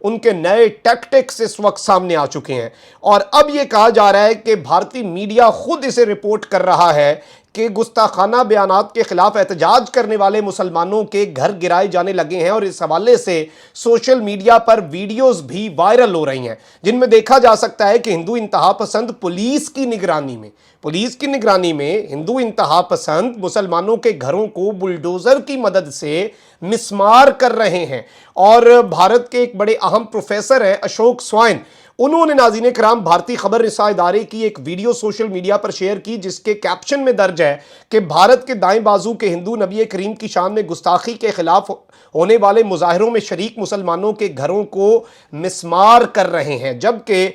ان کے نئے ٹیکٹکس اس وقت سامنے آ چکے ہیں، اور اب یہ کہا جا رہا ہے کہ بھارتی میڈیا خود اسے رپورٹ کر رہا ہے کہ گستاخانہ بیانات کے خلاف احتجاج کرنے والے مسلمانوں کے گھر گرائے جانے لگے ہیں، اور اس حوالے سے سوشل میڈیا پر ویڈیوز بھی وائرل ہو رہی ہیں جن میں دیکھا جا سکتا ہے کہ ہندو انتہا پسند پولیس کی نگرانی میں ہندو انتہا پسند مسلمانوں کے گھروں کو بلڈوزر کی مدد سے مسمار کر رہے ہیں۔ اور بھارت کے ایک بڑے اہم پروفیسر ہیں اشوک سوائن، انہوں نے ناظرین کرام بھارتی خبر رساں ادارے کی ایک ویڈیو سوشل میڈیا پر شیئر کی جس کے کیپشن میں درج ہے کہ بھارت کے دائیں بازو کے ہندو نبی کریم کی شان میں گستاخی کے خلاف ہونے والے مظاہروں میں شریک مسلمانوں کے گھروں کو مسمار کر رہے ہیں، جبکہ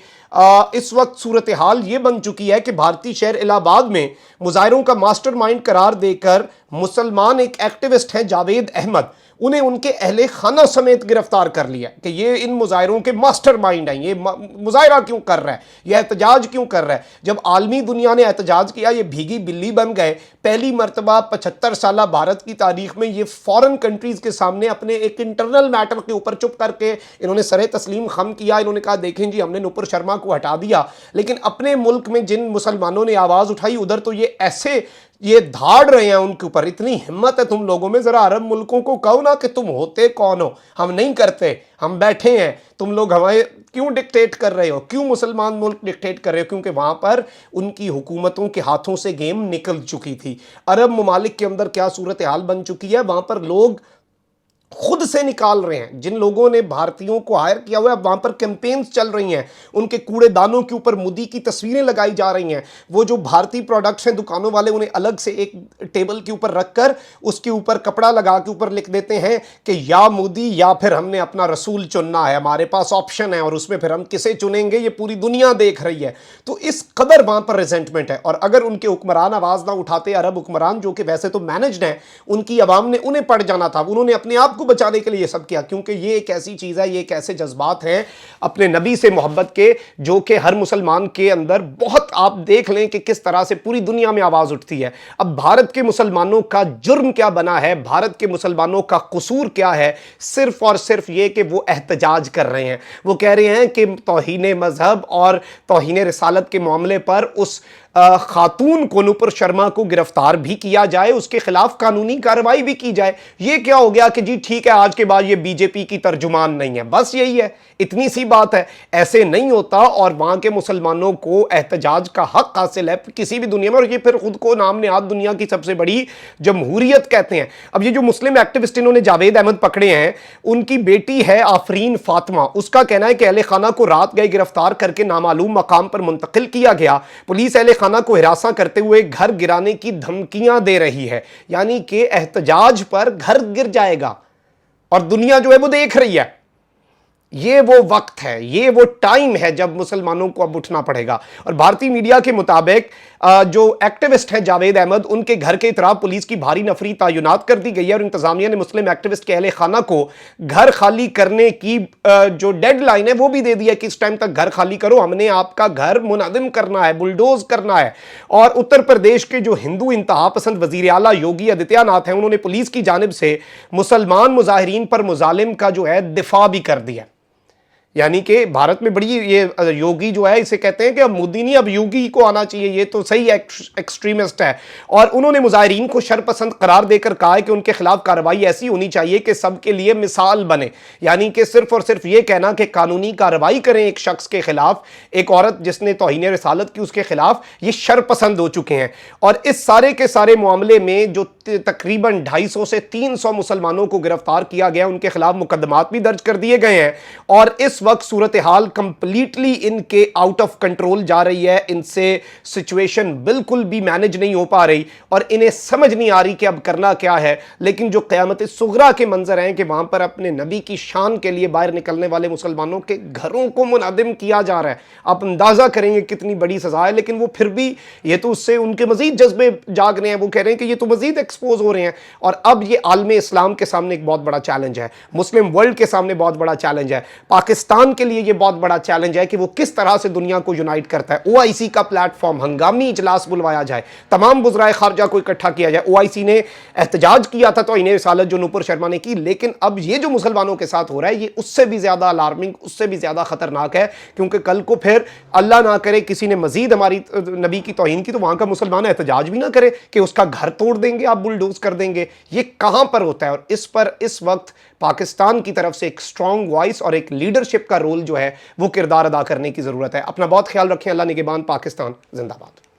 اس وقت صورتحال یہ بن چکی ہے کہ بھارتی شہر الہ آباد میں مظاہروں کا ماسٹر مائنڈ قرار دے کر مسلمان ایک ایکٹیوسٹ ہیں جاوید احمد، انہیں ان کے اہل خانہ سمیت گرفتار کر لیا کہ یہ ان مظاہروں کے ماسٹر مائنڈ ہیں، یہ مظاہرہ کیوں کر رہا ہے، یہ احتجاج کیوں کر رہا ہے۔ جب عالمی دنیا نے احتجاج کیا یہ بھیگی بلی بن گئے، پہلی مرتبہ 75 سالہ بھارت کی تاریخ میں یہ فورن کنٹریز کے سامنے اپنے ایک انٹرنل میٹر کے اوپر چپ کر کے انہوں نے سر تسلیم خم کیا، انہوں نے کہا دیکھیں جی ہم نے نپر شرما کو ہٹا دیا، لیکن اپنے ملک میں جن مسلمانوں نے آواز اٹھائی ادھر تو یہ دھاڑ رہے ہیں ان کے اوپر۔ اتنی ہمت ہے تم لوگوں میں، ذرا عرب ملکوں کو کہو نا کہ تم ہوتے کون ہو، ہم نہیں کرتے، ہم بیٹھے ہیں، تم لوگ ہمیں کیوں ڈکٹیٹ کر رہے ہو، کیوں مسلمان ملک ڈکٹیٹ کر رہے ہو؟ کیونکہ وہاں پر ان کی حکومتوں کے ہاتھوں سے گیم نکل چکی تھی۔ عرب ممالک کے اندر کیا صورتحال بن چکی ہے، وہاں پر لوگ خود سے نکال رہے ہیں، جن لوگوں نے بھارتیوں کو ہائر کیا ہوا ہے اب وہاں پر کیمپینز چل رہی ہیں، ان کے کوڑے دانوں کے اوپر مودی کی تصویریں لگائی جا رہی ہیں، وہ جو بھارتی پروڈکٹس ہیں دکانوں والے انہیں الگ سے ایک ٹیبل کے اوپر رکھ کر اس کے اوپر کپڑا لگا کے اوپر لکھ دیتے ہیں کہ یا مودی یا پھر ہم نے اپنا رسول چننا ہے، ہمارے پاس آپشن ہے اور اس میں پھر ہم کسے چنیں گے یہ پوری دنیا دیکھ رہی ہے۔ تو اس قدر وہاں پر ریزنٹمنٹ ہے، اور اگر ان کے حکمران آواز نہ اٹھاتے، عرب حکمران جو کہ ویسے تو مینجڈ ہیں، ان کی عوام نے انہیں پڑ جانا تھا، انہوں نے اپنے آپ کو بچانے کے لیے یہ سب کیا، کیونکہ یہ ایک ایسی چیز ہے، یہ ایک ایسے جذبات ہیں اپنے نبی سے محبت کے جو کہ ہر مسلمان کے اندر بہت، آپ دیکھ لیں کہ کس طرح سے پوری دنیا میں آواز اٹھتی ہے۔ اب بھارت کے مسلمانوں کا جرم کیا بنا ہے، بھارت کے مسلمانوں کا قصور کیا ہے؟ صرف اور صرف یہ کہ وہ احتجاج کر رہے ہیں، وہ کہہ رہے ہیں کہ توہین مذہب اور توہین رسالت کے معاملے پر اس خاتون کو نپر شرما کو گرفتار بھی کیا جائے، اس کے خلاف قانونی کارروائی بھی کی جائے۔ یہ کیا ہو گیا کہ جی ٹھیک ہے آج کے بعد یہ بی جے پی کی ترجمان نہیں ہے، بس یہی ہے، اتنی سی بات ہے۔ ایسے نہیں ہوتا، اور وہاں کے مسلمانوں کو احتجاج کا حق حاصل ہے کسی بھی دنیا میں، اور یہ پھر خود کو نام نہاد دنیا کی سب سے بڑی جمہوریت کہتے ہیں۔ اب یہ جو مسلم ایکٹیوسٹ انہوں نے جاوید احمد پکڑے ہیں، ان کی بیٹی ہے آفرین فاطمہ، اس کا کہنا ہے کہ اہل خانہ کو رات گئے گرفتار کر کے نامعلوم مقام پر منتقل کیا گیا، پولیس اہل خانہ کو ہراساں کرتے ہوئے گھر گرانے کی دھمکیاں دے رہی ہے، یعنی کہ احتجاج پر گھر گر جائے گا، اور دنیا جو ہے وہ دیکھ رہی ہے۔ یہ وہ وقت ہے، یہ وہ ٹائم ہے جب مسلمانوں کو اب اٹھنا پڑے گا۔ اور بھارتی میڈیا کے مطابق جو ایکٹیوسٹ ہیں جاوید احمد، ان کے گھر کے اطراف پولیس کی بھاری نفری تعینات کر دی گئی ہے، اور انتظامیہ نے مسلم ایکٹیوسٹ کے اہل خانہ کو گھر خالی کرنے کی جو ڈیڈ لائن ہے وہ بھی دے دی ہے کہ اس ٹائم تک گھر خالی کرو، ہم نے آپ کا گھر منہدم کرنا ہے، بلڈوز کرنا ہے۔ اور اتر پردیش کے جو ہندو انتہا پسند وزیر اعلیٰ یوگی آدتیہ ناتھ ہیں، انہوں نے پولیس کی جانب سے مسلمان مظاہرین پر مظالم کا جو ہے دفاع بھی کر دیا۔ یعنی کہ بھارت میں بڑی یہ یوگی جو ہے اسے کہتے ہیں کہ اب مودی نہیں، اب یوگی کو آنا چاہیے، یہ تو صحیح ایکسٹریمسٹ ہے۔ اور انہوں نے مظاہرین کو شرپسند قرار دے کر کہا ہے کہ ان کے خلاف کارروائی ایسی ہونی چاہیے کہ سب کے لیے مثال بنے، یعنی کہ صرف اور صرف یہ کہنا کہ قانونی کارروائی کریں ایک شخص کے خلاف، ایک عورت جس نے توہین رسالت کی اس کے خلاف، یہ شرپسند ہو چکے ہیں۔ اور اس سارے کے سارے معاملے میں جو تقریباً 250 سے 300 مسلمانوں کو گرفتار کیا گیا، ان کے خلاف مقدمات بھی درج کر دیے گئے ہیں، اور اس وقت صورتحال کمپلیٹلی ان کے آؤٹ آف کنٹرول جا رہی ہے، ان سے سچویشن بالکل بھی مینج نہیں ہو پا رہی، اور انہیں سمجھ نہیں آ رہی کہ اب کرنا کیا ہے۔ لیکن جو قیامت صغریٰ کے منظر ہیں کہ وہاں پر اپنے نبی کی شان کے لیے باہر نکلنے والے مسلمانوں کے گھروں کو منہدم کیا جا رہا ہے، آپ اندازہ کریں گے کتنی بڑی سزا ہے۔ لیکن وہ پھر بھی، یہ تو اس سے ان کے مزید جذبے جاگ رہے ہیں، وہ کہہ رہے ہیں کہ یہ تو مزید ایکسپوز ہو رہے ہیں، اور اب یہ عالم اسلام کے سامنے ایک بہت بڑا چیلنج ہے، مسلم ورلڈ کے سامنے بہت بڑا چیلنج ہے، پاکستان کے لیے یہ بہت بڑا چیلنج ہے کہ وہ کس طرح سے دنیا کو یونائٹ کرتا ہے۔ OIC کا پلیٹ فارم، ہنگامی اجلاس بلوایا جائے، تمام وزرائے خارجہ کو اکٹھا کیا جائے۔ OIC نے احتجاج کیا تھا توہین رسالت جو نوپر شرما نے کی، لیکن اب یہ جو مسلمانوں کے ساتھ ہو رہا ہے یہ اس سے بھی زیادہ الارمنگ، اس سے بھی زیادہ خطرناک ہے، کیونکہ کل کو پھر اللہ نہ کرے کسی نے مزید ہماری نبی کی توہین کی تو وہاں کا مسلمان احتجاج بھی نہ کرے کہ اس کا گھر توڑ دیں گے، آپ بلڈوز کر دیں گے۔ یہ کہاں پر ہوتا ہے؟ اور اس پر اس وقت پاکستان کی طرف سے ایک سٹرونگ وائس اور ایک لیڈرشپ کا رول جو ہے وہ کردار ادا کرنے کی ضرورت ہے۔ اپنا بہت خیال رکھیں، اللہ نگہبان، پاکستان زندہ باد۔